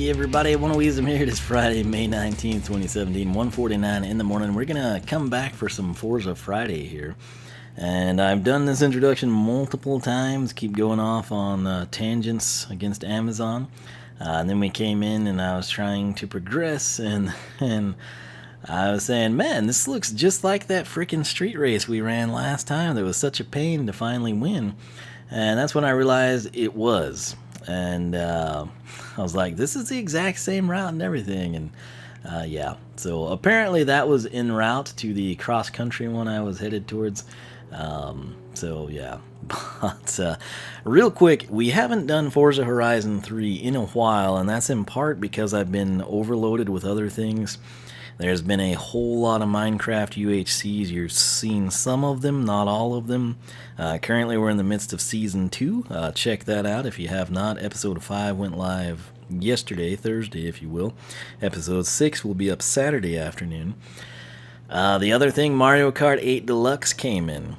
Hey everybody, One Wiisdom here. It is Friday, May 19th, 2017, 1:49 in the morning. We're gonna come back for some Forza Friday here. And I've done this introduction multiple times, keep going off on tangents against Amazon. And then we came in and I was trying to progress and I was saying, man, this looks just like that freaking street race we ran last time that was such a pain to finally win. And that's when I realized it was. And I was like, this is the exact same route and everything. And yeah, so apparently that was en route to the cross-country one I was headed towards. So yeah, but real quick, we haven't done Forza Horizon 3 in a while, and that's in part because I've been overloaded with other things. There's been a whole lot of Minecraft UHCs. You're seeing some of them, not all of them. Currently, we're in the midst of Season 2. Check that out if you have not. Episode 5 went live yesterday, Thursday, if you will. Episode 6 will be up Saturday afternoon. The other thing, Mario Kart 8 Deluxe came in.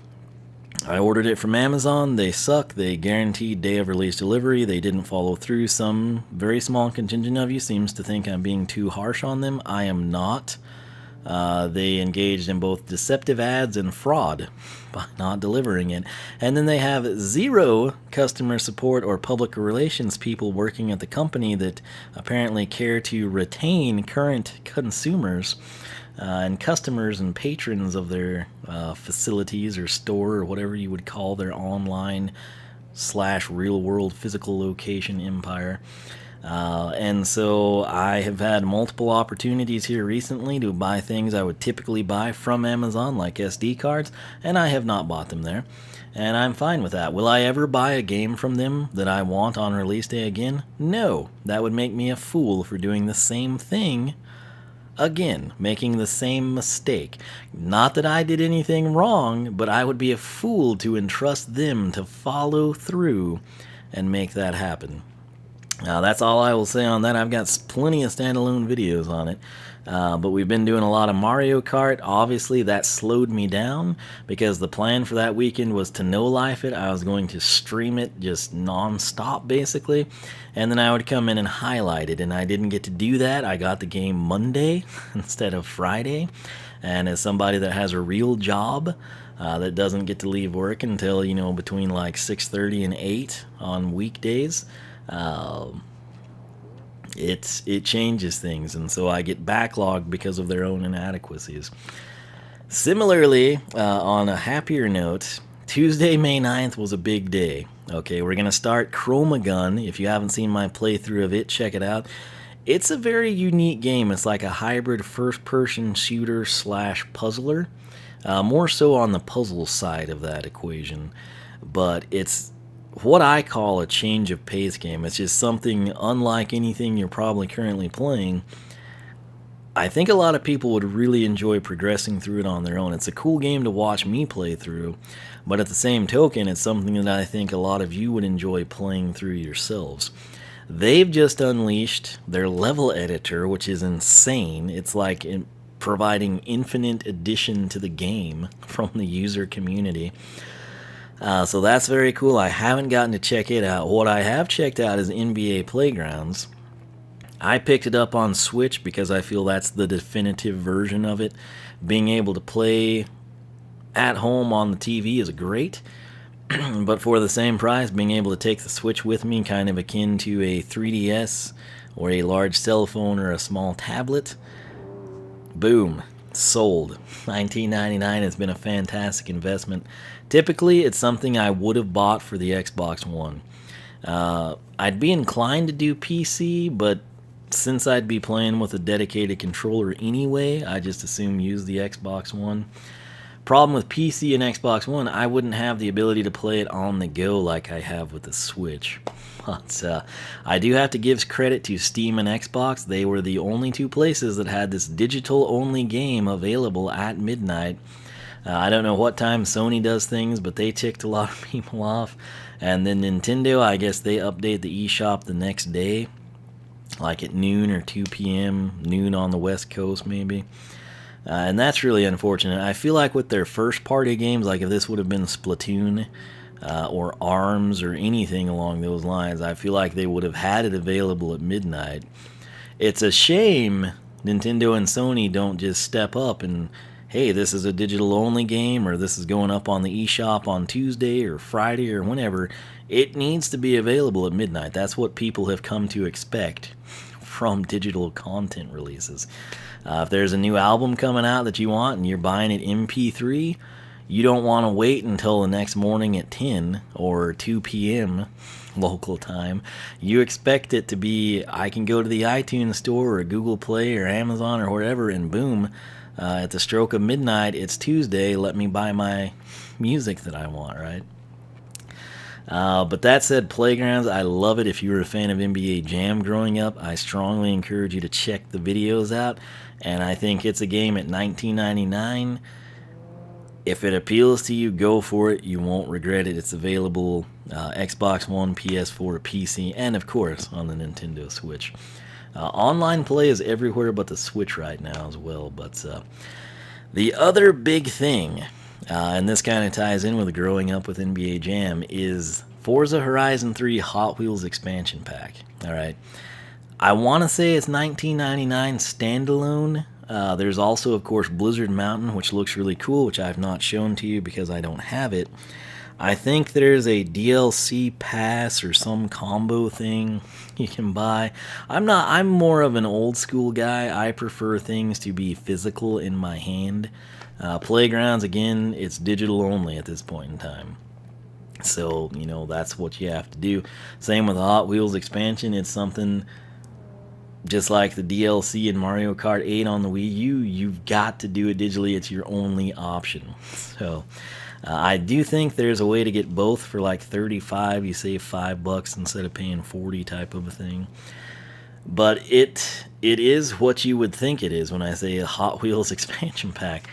I ordered it from Amazon. They suck. They guaranteed day of release delivery. They didn't follow through. Some very small contingent of you seems to think I'm being too harsh on them. I am not. They engaged in both deceptive ads and fraud by not delivering it. And then they have zero customer support or public relations people working at the company that apparently care to retain current consumers and customers and patrons of their facilities or store or whatever you would call their online / real world physical location empire. And so I have had multiple opportunities here recently to buy things I would typically buy from Amazon, like SD cards, and I have not bought them there. And I'm fine with that. Will I ever buy a game from them that I want on release day again? No. That would make me a fool for doing the same thing again, making the same mistake. Not that I did anything wrong, but I would be a fool to entrust them to follow through and make that happen. Now, that's all I will say on that. I've got plenty of standalone videos on it. But we've been doing a lot of Mario Kart. Obviously, that slowed me down because the plan for that weekend was to no-life it. I was going to stream it just non-stop, basically. And then I would come in and highlight it. And I didn't get to do that. I got the game Monday instead of Friday. And as somebody that has a real job that doesn't get to leave work until, between like 6:30 and 8 on weekdays, it changes things, and so I get backlogged because of their own inadequacies. Similarly, on a happier note, Tuesday, May 9th was a big day. Okay, we're going to start ChromaGun. If you haven't seen my playthrough of it, check it out. It's a very unique game. It's like a hybrid first-person shooter / puzzler. More so on the puzzle side of that equation, but it's what I call a change of pace game. It's just something unlike anything you're probably currently playing. I think a lot of people would really enjoy progressing through it on their own. It's a cool game to watch me play through, but at the same token, it's something that I think a lot of you would enjoy playing through yourselves. They've just unleashed their level editor, which is insane. It's like providing infinite addition to the game from the user community. So that's very cool. I haven't gotten to check it out. What I have checked out is NBA Playgrounds. I picked it up on Switch because I feel that's the definitive version of it. Being able to play at home on the TV is great, but for the same price, being able to take the Switch with me, kind of akin to a 3DS or a large cell phone or a small tablet, boom. Sold. $19.99 has been a fantastic investment. Typically, it's something I would have bought for the Xbox One. I'd be inclined to do PC, but since I'd be playing with a dedicated controller anyway, I just assume use the Xbox One. Problem with PC and Xbox One, I wouldn't have the ability to play it on the go like I have with the Switch. But I do have to give credit to Steam and Xbox. They were the only two places that had this digital-only game available at midnight. I don't know what time Sony does things, but they ticked a lot of people off. And then Nintendo, I guess they update the eShop the next day, like at noon or 2 p.m., noon on the West Coast maybe. And that's really unfortunate. I feel like with their first-party games, like if this would have been Splatoon, or ARMS or anything along those lines, I feel like they would have had it available at midnight. It's a shame Nintendo and Sony don't just step up and, hey, this is a digital only game, or this is going up on the eShop on Tuesday or Friday or whenever. It needs to be available at midnight. That's what people have come to expect from digital content releases. If there's a new album coming out that you want and you're buying it MP3, you don't want to wait until the next morning at 10 or 2 p.m. local time. You expect it to be, I can go to the iTunes store or Google Play or Amazon or wherever, and boom, at the stroke of midnight, it's Tuesday, let me buy my music that I want, right? But that said, Playgrounds, I love it. If you were a fan of NBA Jam growing up, I strongly encourage you to check the videos out. And I think it's a game at $19.99. If it appeals to you, go for it. You won't regret it. It's available Xbox One, PS4, PC, and of course on the Nintendo Switch. Online play is everywhere but the Switch right now as well. But the other big thing, and this kind of ties in with growing up with NBA Jam, is Forza Horizon 3 Hot Wheels expansion pack. All right. I want to say it's $19.99 standalone. There's also, of course, Blizzard Mountain, which looks really cool, which I've not shown to you because I don't have it. I think there's a DLC pass or some combo thing you can buy. I'm more of an old school guy. I prefer things to be physical in my hand. Playgrounds, again, it's digital only at this point in time. So, that's what you have to do. Same with the Hot Wheels expansion. It's something just like the DLC in Mario Kart 8 on the Wii U. You've got to do it digitally. It's your only option. So, I do think there's a way to get both for like $35. You save $5 instead of paying $40 type of a thing. But it is what you would think it is when I say a Hot Wheels expansion pack.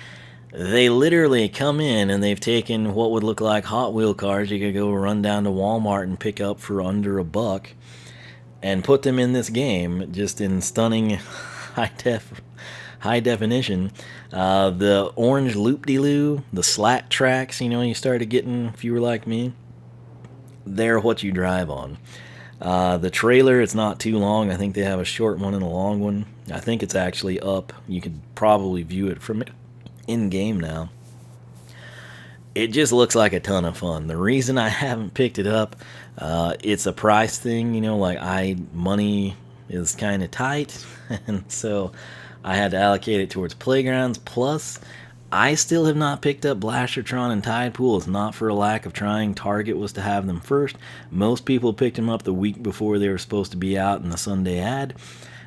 They literally come in and they've taken what would look like Hot Wheel cars you could go run down to Walmart and pick up for under $1 and put them in this game just in stunning high definition. The orange loop-de-loo, the slat tracks, you started getting if you were like me, they're what you drive on. The trailer, it's not too long. I think they have a short one and a long one. I think it's actually up. You could probably view it from in-game now. It just looks like a ton of fun. The reason I haven't picked it up, it's a price thing, money is kind of tight, and so I had to allocate it towards Playgrounds. Plus, I still have not picked up Blastertron and Tide Pool. It's not for a lack of trying. Target was to have them first. Most people picked them up the week before they were supposed to be out in the Sunday ad.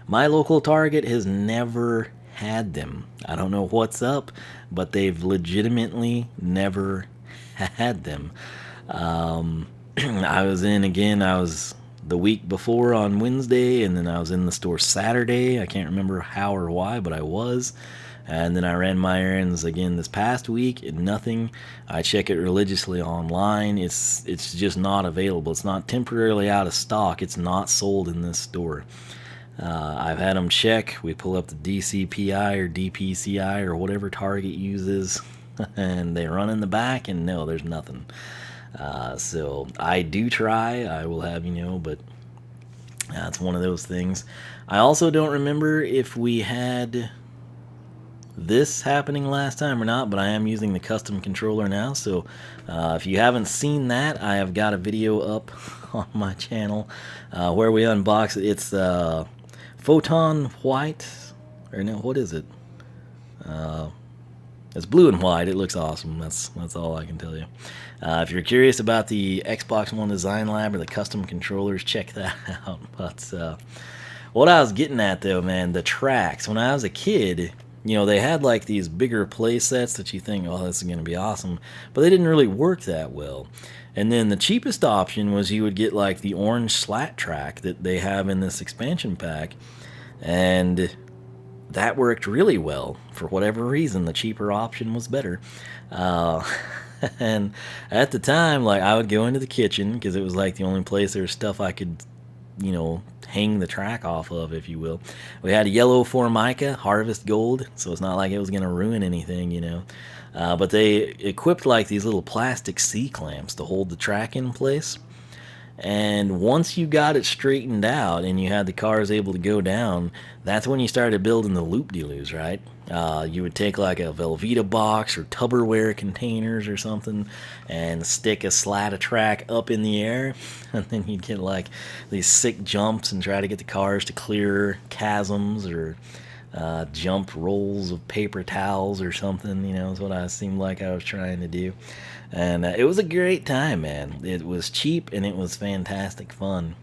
My local Target has never had them. I don't know what's up, but they've legitimately never had them. I was the week before on Wednesday, and then I was in the store Saturday. I can't remember how or why, but I was. And then I ran my errands again this past week, and nothing. I check it religiously online. It's just not available. It's not temporarily out of stock. It's not sold in this store. I've had them check. We pull up the DCPI or DPCI or whatever Target uses, and they run in the back, and no, there's nothing. So I do try. I will have but it's one of those things. I also don't remember if we had this happening last time or not, but I am using the custom controller now. So if you haven't seen that, I have got a video up on my channel where we unbox it. It's Photon White, or no, what is it? It's blue and white. It looks awesome. That's all I can tell you. If you're curious about the Xbox One Design Lab or the custom controllers, check that out. But what I was getting at, though, man, the tracks. When I was a kid, they had like these bigger play sets that you think, oh, this is going to be awesome. But they didn't really work that well. And then the cheapest option was you would get like the orange slat track that they have in this expansion pack. And that worked really well. For whatever reason, the cheaper option was better. And at the time, like, I would go into the kitchen because it was like the only place there was stuff I could, hang the track off of, if you will. We had a yellow Formica, Harvest Gold, so it's not like it was going to ruin anything, But they equipped like these little plastic C-clamps to hold the track in place. And once you got it straightened out and you had the cars able to go down, that's when you started building the loop-de-loos, right? You would take like a Velveeta box or Tupperware containers or something and stick a slat of track up in the air, and then you'd get like these sick jumps and try to get the cars to clear chasms or jump rolls of paper towels or something, is what I seemed like I was trying to do. And it was a great time, man. It was cheap and it was fantastic fun.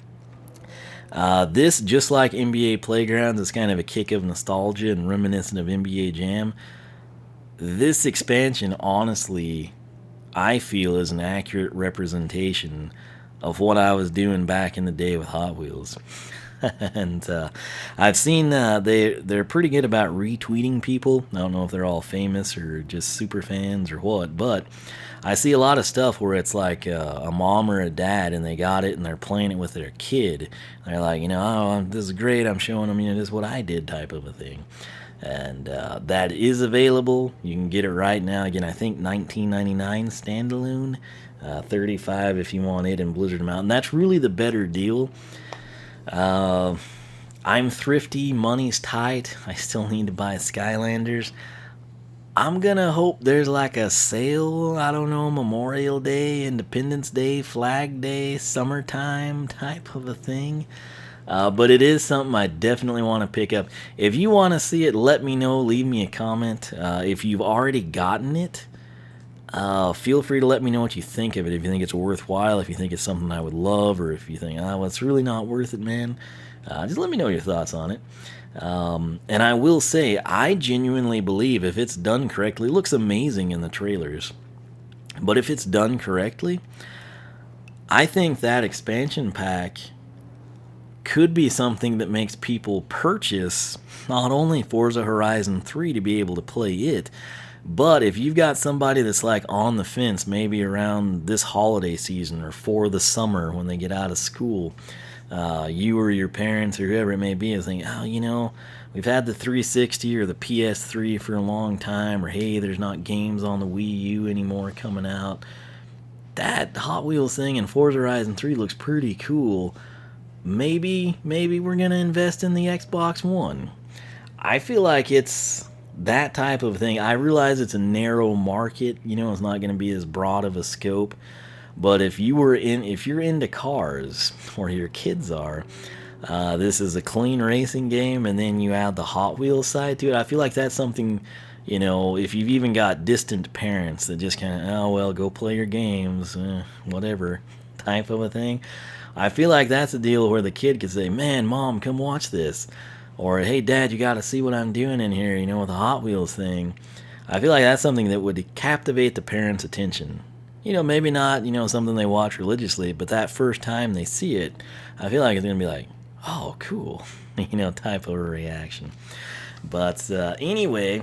This, just like NBA Playgrounds, is kind of a kick of nostalgia and reminiscent of NBA Jam. This expansion, honestly, I feel is an accurate representation of what I was doing back in the day with Hot Wheels. And I've seen they're pretty good about retweeting people. I don't know if they're all famous or just super fans or what, but I see a lot of stuff where it's like a mom or a dad and they got it and they're playing it with their kid. They're like, oh, this is great. I'm showing them, this is what I did type of a thing. And that is available. You can get it right now. Again, I think $19.99 standalone, $35 if you want it in Blizzard Mountain. That's really the better deal. I'm thrifty, money's tight. I still need to buy Skylanders. I'm gonna hope there's like a sale, I don't know, Memorial Day, Independence Day, Flag Day, summertime type of a thing. But it is something I definitely want to pick up. If you want to see it, let me know. Leave me a comment. If you've already gotten it, feel free to let me know what you think of it. If you think it's worthwhile, if you think it's something I would love, or if you think, well, it's really not worth it, man, just let me know your thoughts on it. And I will say, I genuinely believe if it's done correctly, it looks amazing in the trailers, but if it's done correctly, I think that expansion pack could be something that makes people purchase not only Forza Horizon 3 to be able to play it, but if you've got somebody that's like on the fence, maybe around this holiday season or for the summer when they get out of school, you or your parents or whoever it may be is thinking, we've had the 360 or the PS3 for a long time, or hey, there's not games on the Wii U anymore coming out. That Hot Wheels thing in Forza Horizon 3 looks pretty cool. Maybe we're going to invest in the Xbox One. I feel like it's that type of thing. I realize it's a narrow market, it's not going to be as broad of a scope. But if you're into cars, or your kids are, this is a clean racing game, and then you add the Hot Wheels side to it. I feel like that's something, if you've even got distant parents that just kind of, go play your games, whatever type of a thing. I feel like that's a deal where the kid could say, man, mom, come watch this. Or, hey, dad, you got to see what I'm doing in here, with the Hot Wheels thing. I feel like that's something that would captivate the parents' attention. Maybe not, something they watch religiously, but that first time they see it, I feel like it's going to be like, oh, cool, type of a reaction. But anyway,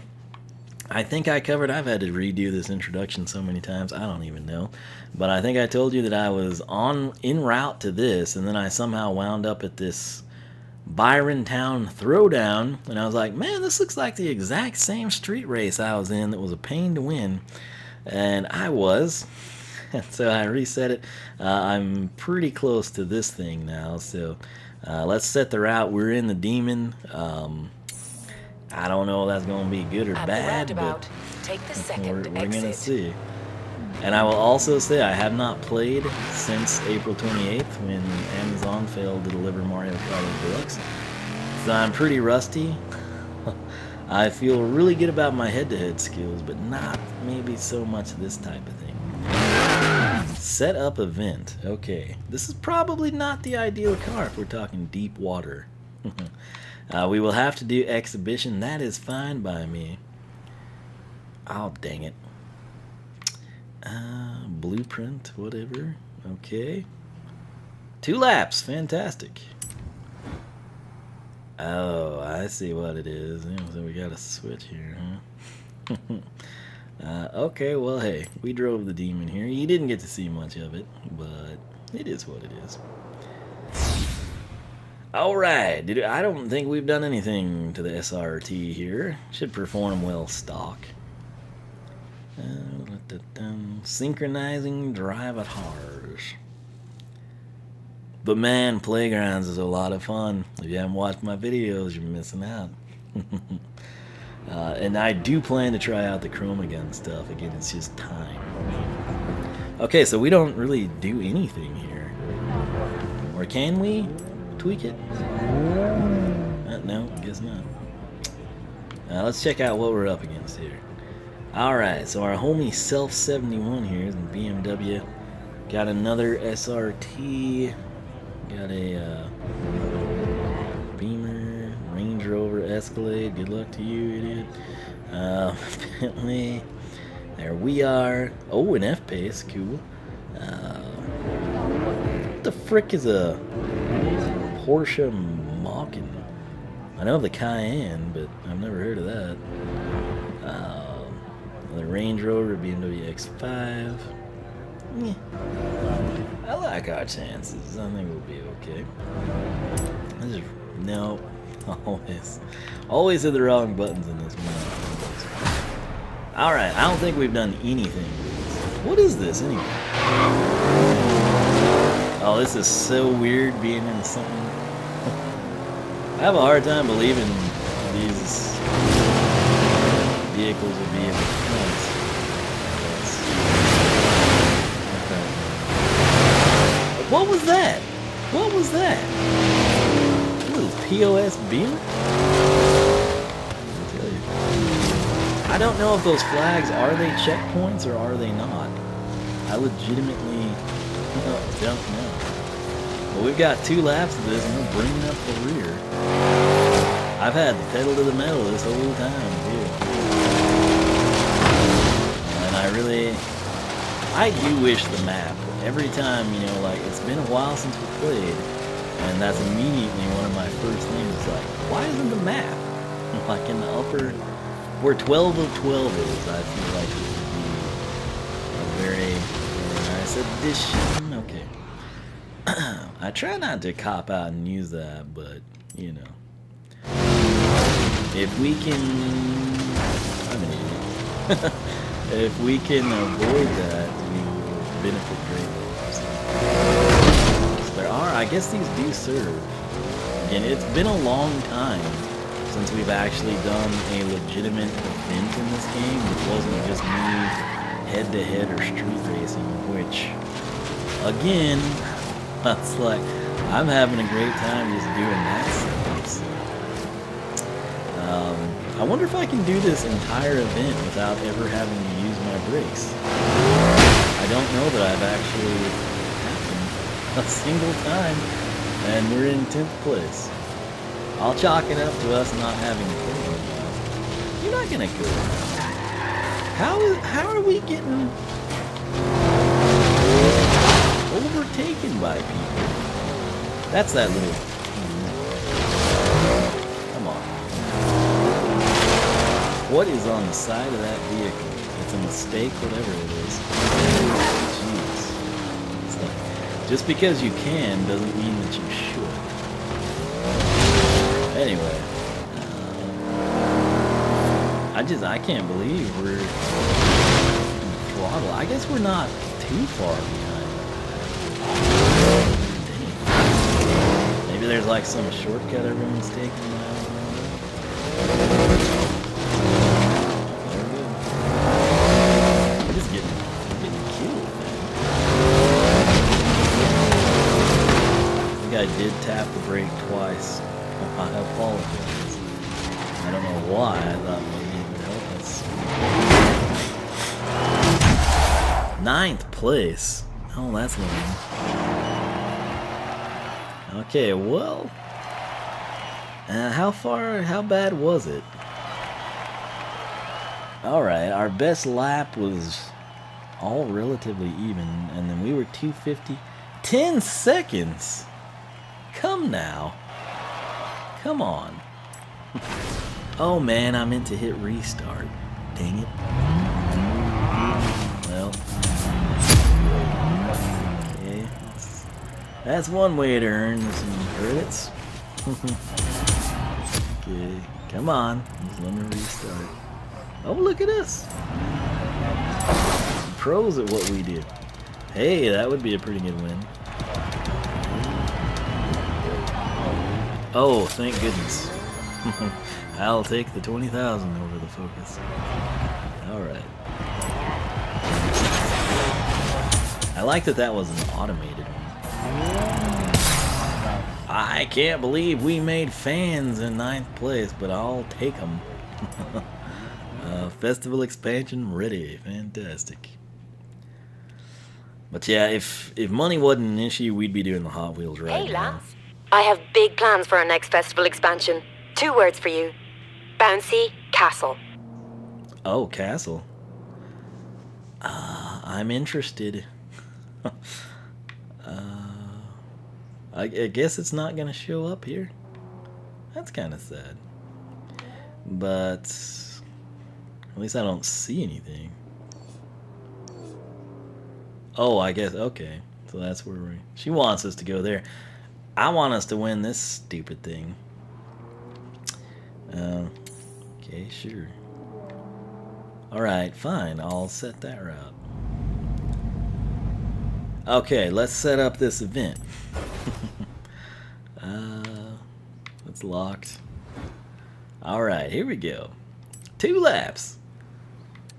I think I covered, I've had to redo this introduction so many times, I don't even know. But I think I told you that I was en route to this, and then I somehow wound up at this Byron Town Throwdown, and I was like, man, this looks like the exact same street race I was in that was a pain to win. And I was. And so I reset it. I'm pretty close to this thing now, so let's set the route. We're in the Demon. I don't know if that's going to be good or bad, but take the second we're going to see. And I will also say I have not played since April 28th when Amazon failed to deliver Mario Kart Deluxe. So I'm pretty rusty. I feel really good about my head-to-head skills, but not maybe so much this type of thing. Set up event. Okay, this is probably not the ideal car if we're talking deep water. We will have to do exhibition. That is fine by me. Oh, dang it. Blueprint, whatever. Okay. 2 laps. Fantastic. Oh, I see what it is. So we got a switch here, huh? Okay, well, hey, we drove the Demon here. You didn't get to see much of it, but it is what it is. Alright, I don't think we've done anything to the SRT here. Should perform well stock. Synchronizing drive at Hars. But man, Playgrounds is a lot of fun. If you haven't watched my videos, you're missing out. And I do plan to try out the ChromaGun stuff. Again, it's just time. Okay, so we don't really do anything here. Or can we tweak it? No, guess not. Let's check out what we're up against here. Alright, so our homie Self71 here is in BMW. Got another SRT. Got a Beamer, Range Rover, Escalade. Good luck to you, idiot. Bentley. There we are. Oh, an F-Pace. Cool. What the frick is a Porsche Macan? I know the Cayenne, but I've never heard of that. The Range Rover, BMW X5. Yeah. I like our chances. I think we'll be okay. No, always hit the wrong buttons in this one. All right, I don't think we've done anything. What is this anyway? Oh, this is so weird being in something. I have a hard time believing these vehicles would be in the front. What was that? What was that? What is POS Beamer? I'll tell you. I don't know if those flags, are they checkpoints or are they not? I legitimately don't know. Well, we've got 2 laps of this and we're bringing up the rear. I've had the pedal to the metal this whole time, too. And I do wish the map, every time, you know, like, it's been a while since we played, and that's immediately one of my first things, is like, why isn't the map, like, in the upper, where 12 of 12 is, I feel like it would be a very nice addition. Okay. I try not to cop out and use that, but, you know. If we can... I'm an idiot. If we can avoid that, we will benefit greatly. So there are... I guess these do serve. Again, it's been a long time since we've actually done a legitimate event in this game, which wasn't just me head-to-head or street racing, which, again... It's like, I'm having a great time just doing that stuff. So. I wonder if I can do this entire event without ever having to use my brakes. I don't know that I've actually happened a single time, and we're in 10th place. I'll chalk it up to us not having to play it. You're not gonna go. How are we getting overtaken by people? That's that little... Come on. What is on the side of that vehicle? It's a mistake, whatever it is. Jeez. It's like, just because you can doesn't mean that you should. Anyway. I can't believe we're in throttle. I guess we're not too far behind. Maybe there's like some shortcut everyone's taking now. We're just getting killed, man. I think I did tap the brake twice. I apologize. I don't know why. I thought maybe it would help us. 9th place. Oh, that's lame. Okay, well, how bad was it? Alright, our best lap was all relatively even, and then we were 250. 10 seconds? Come now. Come on. Oh man, I meant to hit restart. Dang it. Well. Okay. That's one way to earn some credits. Okay, come on. Just let me restart. Oh, look at us. Pros at what we do. Hey, that would be a pretty good win. Oh, thank goodness. I'll take the 20,000 over the Focus. Alright. I like that that was an automated one. I can't believe we made fans in 9th place, but I'll take them. Festival expansion ready. Fantastic. But yeah, if money wasn't an issue, we'd be doing the Hot Wheels right Hey, now. lads. I have big plans for our next festival expansion. 2 words for you. Bouncy Castle. Oh, Castle. I'm interested. I guess it's not going to show up here. That's kind of sad. But at least I don't see anything. Oh, I guess, okay. So that's where she wants us to go there. I want us to win this stupid thing. Okay, sure. Alright, fine. I'll set that route. Okay, let's set up this event. It's locked. Alright, here we go. 2 laps.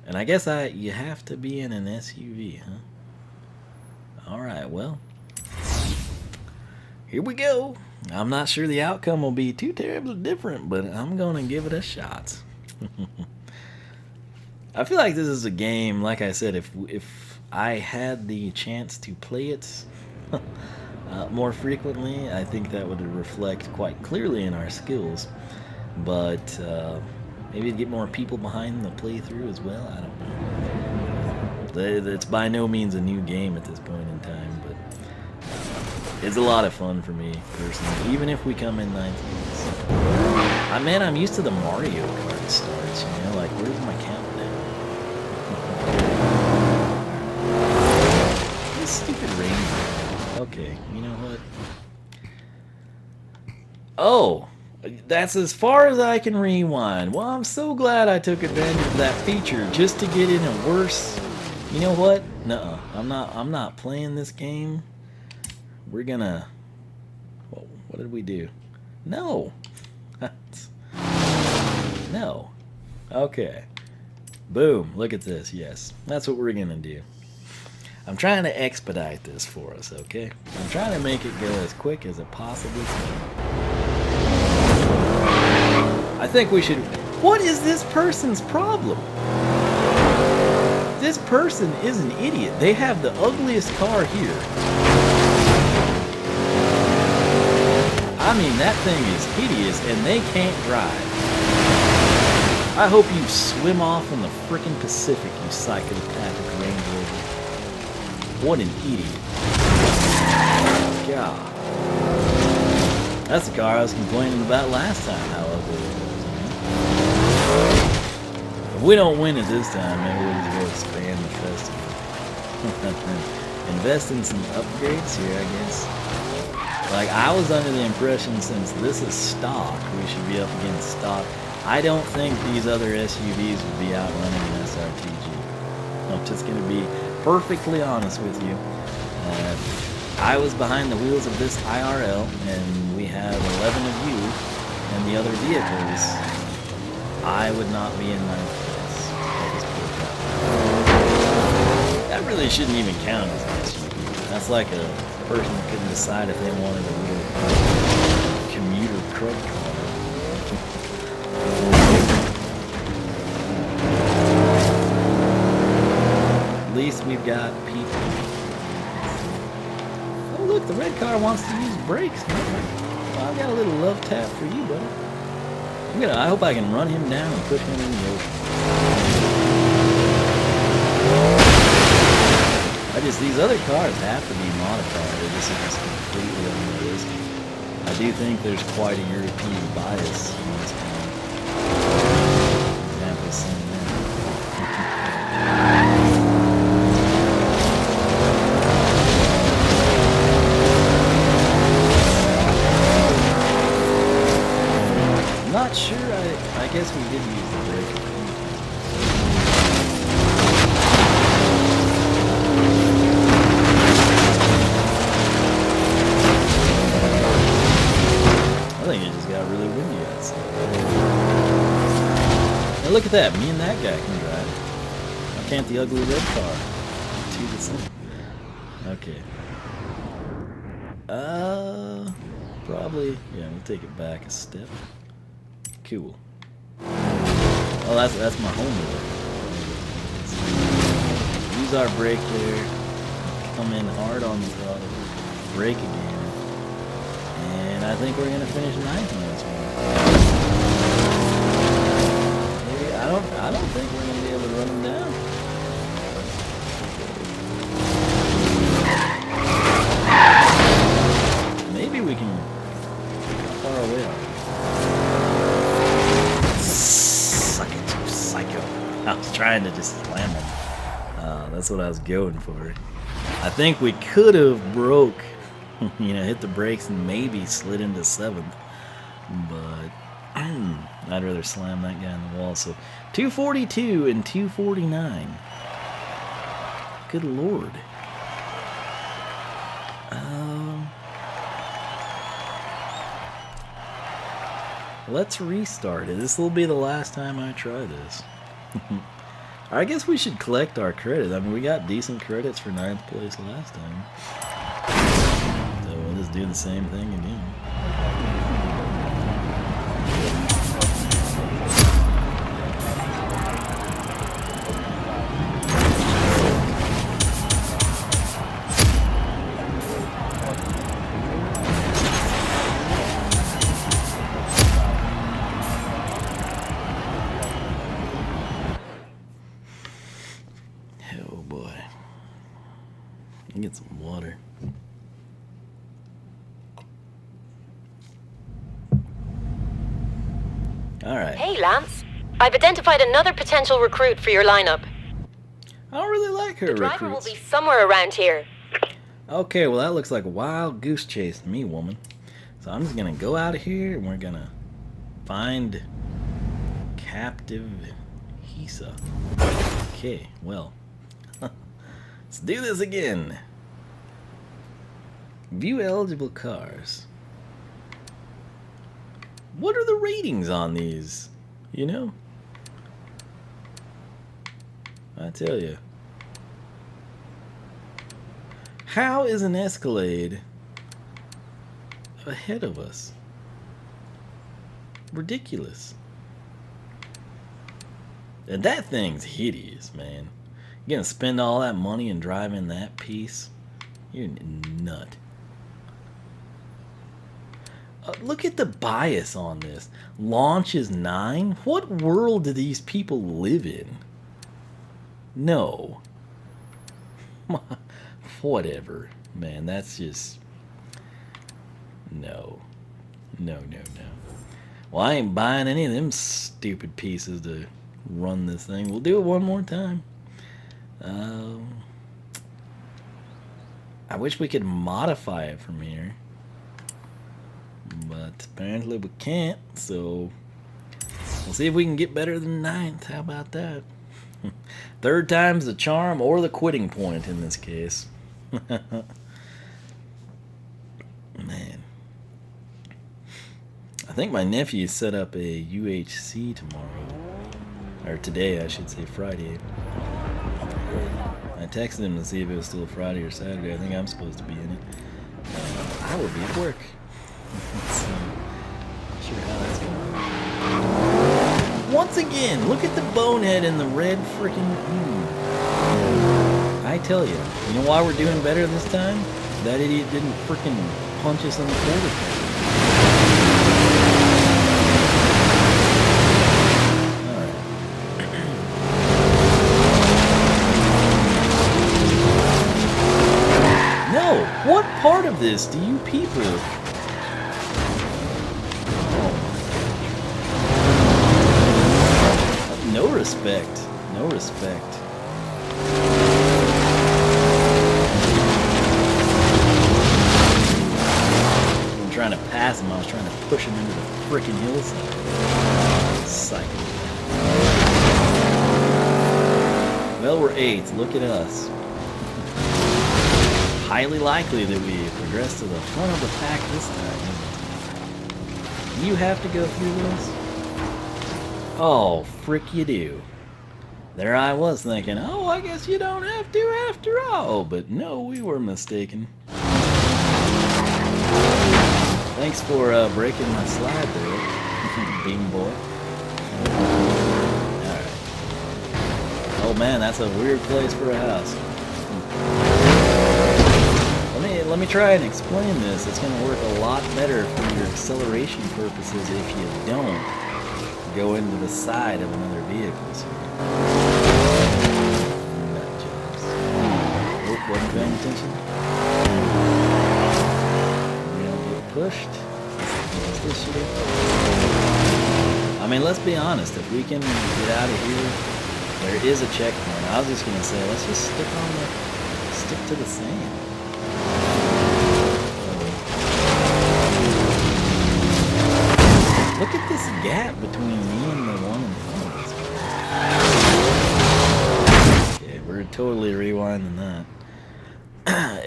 And I guess you have to be in an SUV, huh? Alright, well. Here we go. I'm not sure the outcome will be too terribly different, but I'm going to give it a shot. I feel like this is a game, like I said, if I had the chance to play it more frequently, I think that would reflect quite clearly in our skills. But maybe to get more people behind the playthrough as well, I don't know. It's by no means a new game at this point in time, but it's a lot of fun for me, personally, even if we come in 19th. Man, I'm used to the Mario Kart starts, you know, like, where's my countdown? This stupid rain. Okay, you know what? Oh, that's as far as I can rewind. Well, I'm so glad I took advantage of that feature just to get in a worse. You know what? Nuh-uh. I'm not playing this game. We're gonna. Whoa, what did we do? No. No. Okay. Boom. Look at this. Yes. That's what we're gonna do. I'm trying to expedite this for us, okay? I'm trying to make it go as quick as it possibly can. I think we should... What is this person's problem? This person is an idiot. They have the ugliest car here. I mean, that thing is hideous and they can't drive. I hope you swim off in the frickin' Pacific, you psychopathic Range Rover. What an idiot. God. That's the car I was complaining about last time, how ugly it was. If we don't win it this time, maybe we'll just go expand the festival. Invest in some upgrades here, I guess. Like, I was under the impression since this is stock, we should be up against stock. I don't think these other SUVs would be outrunning an SRTG. I'm just going to be perfectly honest with you. I was behind the wheels of this IRL, and we have 11 of you and the other vehicles. I would not be in ninth place. That really shouldn't even count as an SUV. That's like a person who couldn't decide if they wanted a little commuter crud car. At least we've got people. Oh look, the red car wants to use brakes. Well, I've got a little love tap for you, buddy. I hope I can run him down and push him in the ocean. These other cars have to be modified. This is just completely unrealistic. I do think there's quite a European bias in this game. Example seen there. Not sure. I guess we did use the brake. I think it look at that. Me and that guy can drive. Why can't the ugly red car do the same? Okay. Probably. Yeah, we'll take it back a step. Cool. Oh, that's my home door. Use our brake there. Come in hard on the throttle. Brake again. And I think we're gonna finish ninth on this one. Maybe I don't think we're gonna be able to run them down. Maybe we can. How far away are we? Suck it, you psycho. I was trying to just slam him. That's what I was going for. I think we could have broke, hit the brakes and maybe slid into 7th. But I'd rather slam that guy in the wall. So 242 and 249. Good Lord. Let's restart it. This will be the last time I try this. I guess we should collect our credits. I mean, we got decent credits for 9th place last time. So we'll just do the same thing again. Get some water. All right. Hey, Lance. I've identified another potential recruit for your lineup. I don't really like her The driver recruits. will be somewhere around here. Okay, well that looks like a wild goose chase to me, woman. So I'm just gonna go out of here and we're gonna find captive Hisa. Okay, well. Let's do this again. View eligible cars. What are the ratings on these? I tell you. How is an Escalade ahead of us? Ridiculous. And that thing's hideous, man. You're gonna spend all that money and drive in that piece? You're a nut. Look at the bias on this. Launch is 9? What world do these people live in? No. Whatever. Man, that's just... No. No. Well, I ain't buying any of them stupid pieces to run this thing. We'll do it one more time. I wish we could modify it from here. But apparently we can't, so we'll see if we can get better than 9th. How about that? 3rd time's the charm, or the quitting point in this case. Man. I think my nephew set up a UHC tomorrow. Or today, I should say, Friday. I texted him to see if it was still Friday or Saturday. I think I'm supposed to be in it. I will be at work. So, not sure how that's going. Once again, look at the bonehead in the red freaking. I tell you, you know why we're doing better this time? That idiot didn't freaking punch us in the quarter. All right. No, what part of this do you people? No respect. No respect. I'm trying to pass him. I was trying to push him into the frickin' hillside. Psycho. Well, we're 8th. Look at us. Highly likely that we progress to the front of the pack this time. You have to go through this? Oh, frick you do. There I was thinking, oh, I guess you don't have to after all. But no, we were mistaken. Thanks for breaking my slide there, Bean Boy. Alright. Oh man, that's a weird place for a house. Let me try and explain this. It's going to work a lot better for your acceleration purposes if you don't go into the side of another vehicle. So. Nut jobs. Oh, wasn't paying attention. We don't get pushed. This shit. I mean, let's be honest. If we can get out of here, there is a checkpoint. I was just going to say, let's just stick to the sand. Look at this gap between me and the one in front of us. Okay, we're totally rewinding that.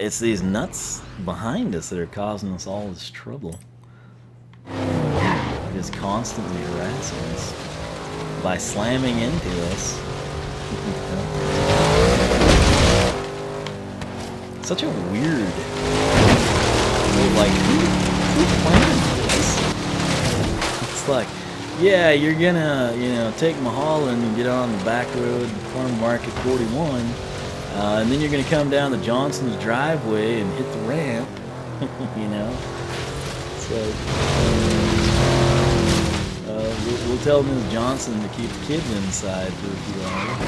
It's these nuts behind us that are causing us all this trouble. Just constantly harassing us by slamming into us. Such a weird, like, who planned this? It's like, yeah, you're gonna, take Mulholland and get on the back road, Farm Market 41, and then you're gonna come down the Johnson's driveway and hit the ramp, So, we'll tell Ms. Johnson to keep the kids inside for a few hours.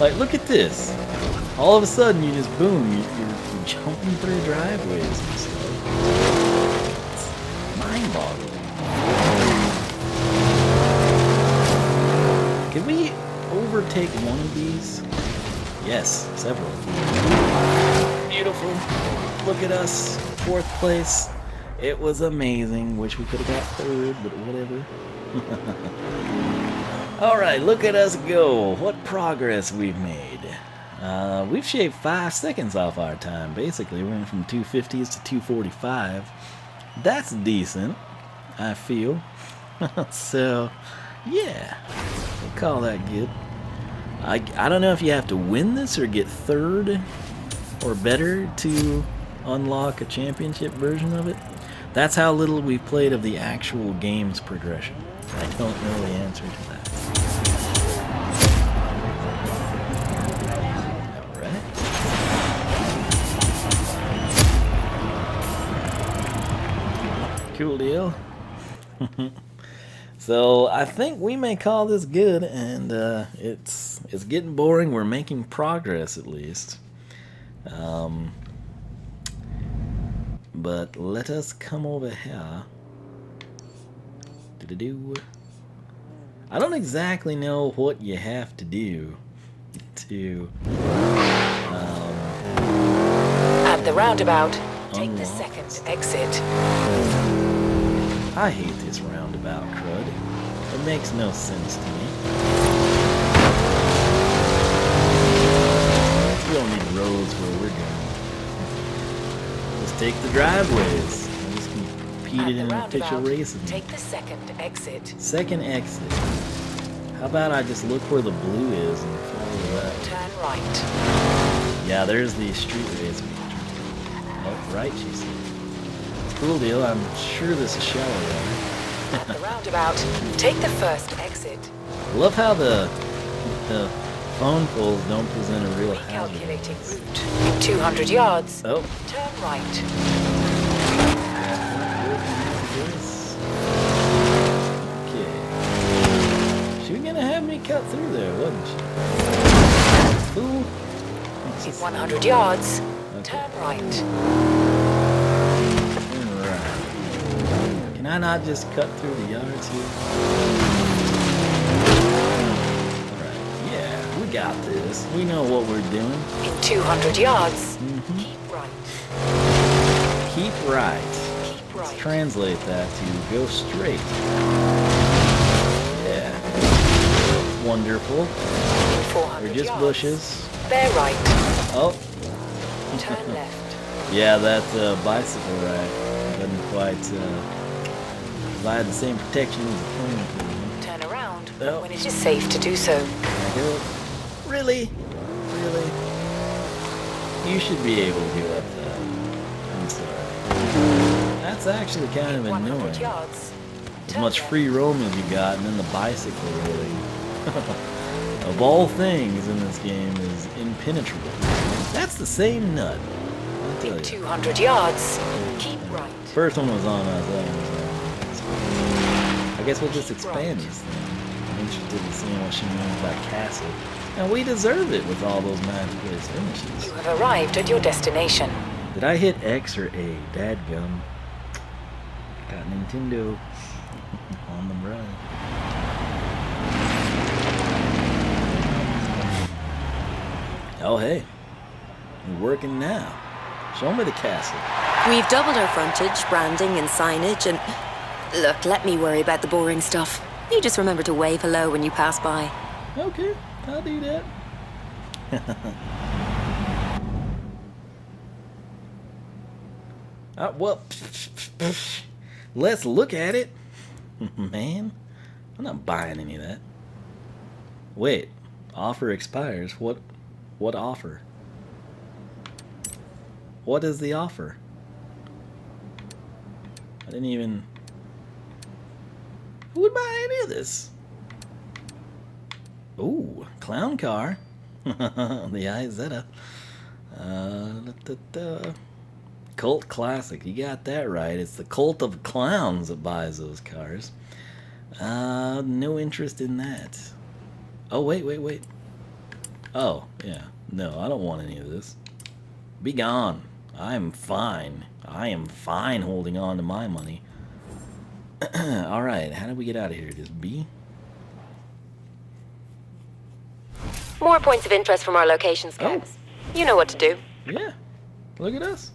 Like, look at this. All of a sudden, you just, boom, you're jumping through driveways and stuff. It's mind-boggling. Can we overtake one of these? Yes, several. Beautiful. Look at us. 4th place. It was amazing. Wish we could have got 3rd, but whatever. Alright, look at us go. What progress we've made. We've shaved 5 seconds off our time, basically. We went from 250s to 245. That's decent, I feel. So, yeah. We'll call that good. I don't know if you have to win this or get 3rd or better to unlock a championship version of it. That's how little we've played of the actual game's progression. I don't know the answer to that. Alright. Cool deal. So I think we may call this good, and it's getting boring. We're making progress at least. But let us come over here. I don't exactly know what you have to do to At the roundabout, take the second exit. I hate this roundabout crud. It makes no sense to me. We don't need roads where we're going. Just take the driveways. I just competed in official racing. Take the second exit. Second exit. How about I just look where the blue is and follow that? Turn right. Yeah, there's the street race feature. Oh, right, she said. Cool deal. I'm sure this is shallow water. At the roundabout, take the first exit. Love how the phone poles don't present a real hazard. Calculating route. In 200 yards. Oh. Turn right. Okay. She was gonna have me cut through there, wasn't she? Fool. In 100 yards. Okay. Turn right. Turn right. Can I not just cut through the yards here? Alright. Yeah, we got this. We know what we're doing. In 200 yards. Mm-hmm. Keep right. Keep right. Keep Let's right. translate that to go straight. Yeah. Wonderful. In 400 They're just yards. bushes. Bear right. Oh. Turn left. Yeah, that bicycle ride doesn't quite provide the same protection as a plane could. Turn around Oh. when it is safe to do so. Really? Really? You should be able to do up that. I'm sorry. That's actually kind of 100 annoying. yards. As much free roam as you got, and then the bicycle really. Of all things in this game is impenetrable. That's the same nut. I'll tell In you. 200 yards. Keep right. First one was on us. That one was on us. I guess we'll just expand this thing. I'm interested in seeing what she means by castle. And we deserve it with all those 9th place finishes. You have arrived at your destination. Did I hit X or A? Dadgum. Got Nintendo on the run. Oh, hey. We're working now. Show me the castle. We've doubled our frontage, branding, and signage, and... Look, let me worry about the boring stuff. You just remember to wave hello when you pass by. Okay, I'll do that. Well, let's look at it. Man, I'm not buying any of that. Wait, offer expires. What offer? What is the offer? I didn't even... Who would buy any of this? Ooh, clown car. The Izetta. Cult classic. You got that right. It's the cult of clowns that buys those cars. No interest in that. Oh, wait. Oh, yeah. No, I don't want any of this. Be gone. I'm fine. I am fine holding on to my money. Alright, how do we get out of here? Just B? More points of interest from our location scouts. You know what to do. Yeah. Look at us.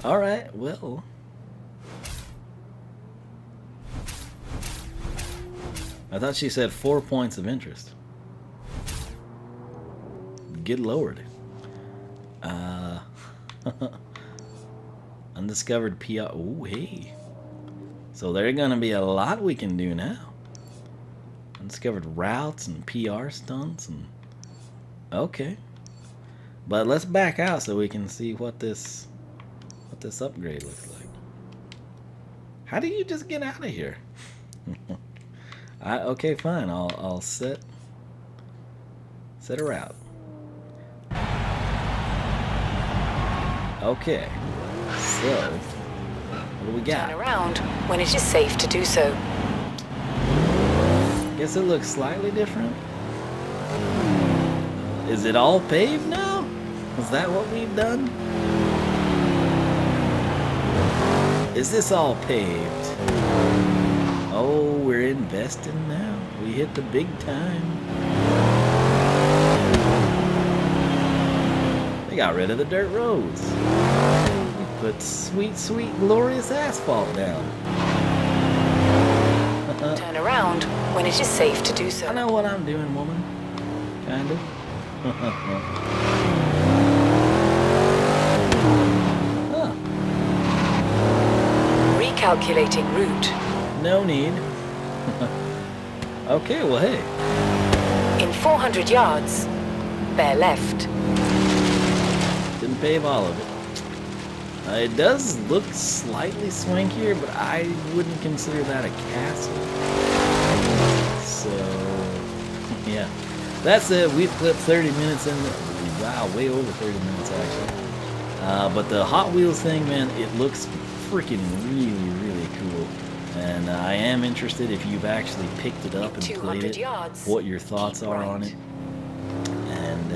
Alright, well. I thought she said 4 points of interest. Get lowered. Undiscovered PR. Ooh, hey. So there's gonna be a lot we can do now. Undiscovered routes and PR stunts and... Okay. But let's back out so we can see what this upgrade looks like. How do you just get out of here? Okay, fine. I'll set a route. Okay. So, what do we got? Turn around when it is safe to do so. Guess it looks slightly different. Is it all paved now? Is that what we've done? Is this all paved? Oh, we're investing now. We hit the big time. They got rid of the dirt roads. We put sweet, glorious asphalt down. Turn around when it is safe to do so. I know what I'm doing, woman. Kind of. Huh. Recalculating route. No need. Okay, well, hey. In 400 yards, bear left. Didn't pave all of it. It does look slightly swankier, but I wouldn't consider that a castle. So, yeah. That's it. We've clipped 30 minutes in. Wow, way over 30 minutes, actually. But the Hot Wheels thing, man, it looks freaking really cool. And I am interested if you've actually picked it up and played it, what your thoughts are on it. And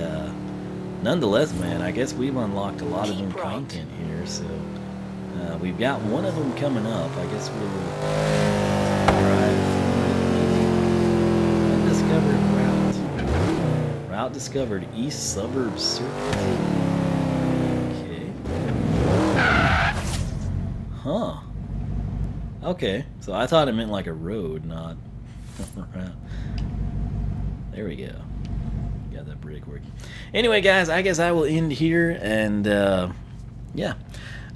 nonetheless, man, I guess we've unlocked a lot of new content here. So we've got one of them coming up. I guess we'll drive undiscovered route. Route discovered, East Suburbs Circuit. Okay. Huh. Okay, so I thought it meant like a road, not a route. There we go. Got that brake working. Anyway, guys, I guess I will end here, and yeah.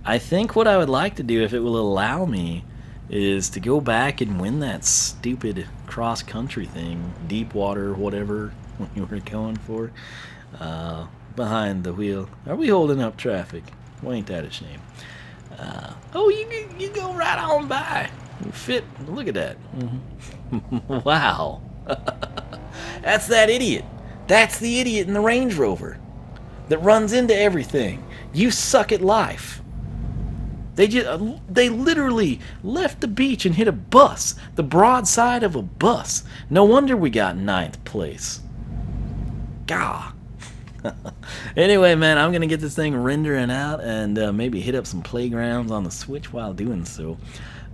I think what I would like to do, if it will allow me, is to go back and win that stupid cross-country thing, deep water, whatever you were going for, behind the wheel. Are we holding up traffic? Well, ain't that a shame? Oh, you go right on by. You fit. Look at that. Wow. That's that idiot. That's the idiot in the Range Rover that runs into everything. You suck at life. They literally left the beach and hit a bus, the broadside of a bus. No wonder we got 9th place. Gah. Anyway, man, I'm gonna get this thing rendering out and maybe hit up some playgrounds on the Switch while doing so.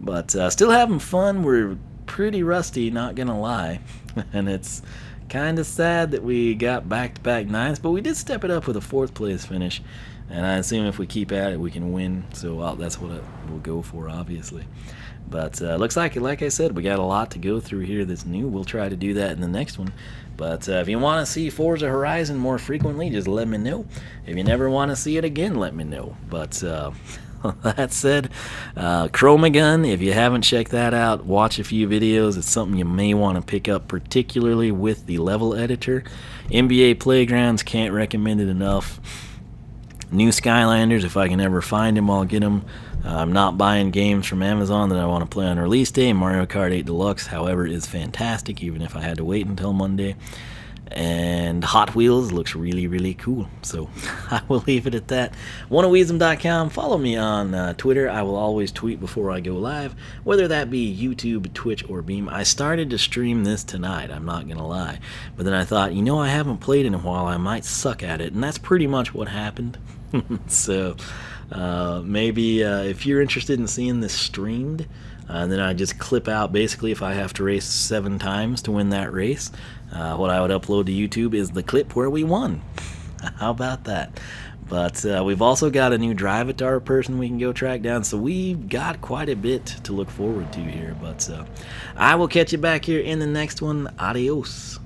But still having fun. We're pretty rusty, not gonna lie, and it's kind of sad that we got back-to-back 9s, but we did step it up with a 4th place finish, and I assume if we keep at it we can win, so that's what we'll go for, obviously. But looks like I said, we got a lot to go through here that's new. We'll try to do that in the next one. But if you want to see Forza Horizon more frequently, just let me know. If you never want to see it again, let me know. But that said, ChromaGun, if you haven't checked that out, watch a few videos. It's something you may want to pick up, particularly with the level editor. NBA Playgrounds, can't recommend it enough. New Skylanders, if I can ever find them, I'll get them. I'm not buying games from Amazon that I want to play on release day. Mario Kart 8 Deluxe, however, is fantastic, even if I had to wait until Monday. And Hot Wheels looks really, really cool. So I will leave it at that. Wiisdom.com. Follow me on Twitter. I will always tweet before I go live, whether that be YouTube, Twitch, or Beam. I started to stream this tonight, I'm not going to lie. But then I thought, I haven't played in a while. I might suck at it. And that's pretty much what happened. So maybe if you're interested in seeing this streamed, then I just clip out basically if I have to race 7 times to win that race. What I would upload to YouTube is the clip where we won. How about that? But we've also got a new Drivatar person we can go track down, so we've got quite a bit to look forward to here. But I will catch you back here in the next one. Adios.